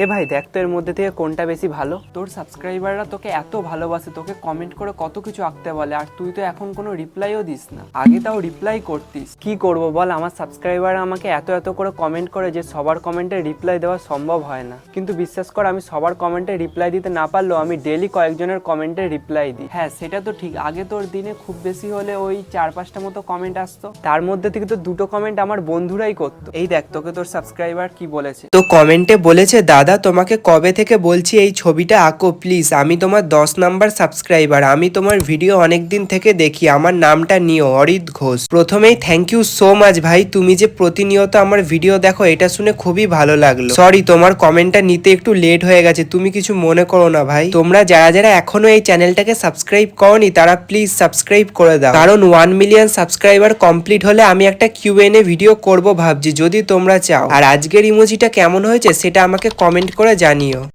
এ ভাই দেখ তো এর মধ্যে থেকে কোনটা বেশি ভালো। তোর সাবস্ক্রাইবাররা তোকে এত ভালোবাসে, তোকে কমেন্ট করে কত কিছু আঁকতে বলে, আর তুই তো এখন কোনো রিপ্লাইও দিস না। আগে তাও রিপ্লাই করতিস। কি করব বল, আমার সাবস্ক্রাইবার আমাকে এত এত করে কমেন্ট করে যে সবার কমেন্টে রিপ্লাই দেওয়া সম্ভব হয় না। কিন্তু বিশ্বাস কর, আমি সবার কমেন্টে রিপ্লাই দিতে না পারলেও আমি ডেলি কয়েকজনের কমেন্টে রিপ্লাই দিই। হ্যাঁ সেটা তো ঠিক, আগে তোর দিনে খুব বেশি হলে ওই 4-5টা মতো কমেন্ট আসতো, তার মধ্যে থেকে তো 2টো কমেন্ট আমার বন্ধুরাই করতো। এই দেখ তোকে তোর সাবস্ক্রাইবার কি বলেছে। তো কমেন্টে বলেছে, দাদা তোমাকে কবে থেকে বলছি এই ছবিটা আঁকো প্লিজ, আমি তোমার 10 নাম্বার সাবস্ক্রাইবার, আমি তোমার ভিডিও অনেক দিন থেকে দেখি, আমার নামটা নিও অরিত ঘোষ। প্রথমেই থ্যাংক ইউ সো মাচ ভাই, তুমি যে প্রতিনিয়ত আমার ভিডিও দেখো এটা শুনে খুবই ভালো লাগলো। সরি তোমার কমেন্টটা নিতে একটু লেট হয়ে গেছে, তুমি কিছু মনে করো না ভাই। তোমরা যারা যারা এখনো এই চ্যানেলটাকে সাবস্ক্রাইব করোনি তারা প্লিজ সাবস্ক্রাইব করে দাও, কারণ 1 মিলিয়ন সাবস্ক্রাইবার কমপ্লিট হলে আমি একটা কিউএনএ ভিডিও করব ভাবছি, যদি তোমরা চাও। আর আজকের ইমোজিটা কেমন হয়েছে সেটা আমাকে কমেন্ট করে জানিও।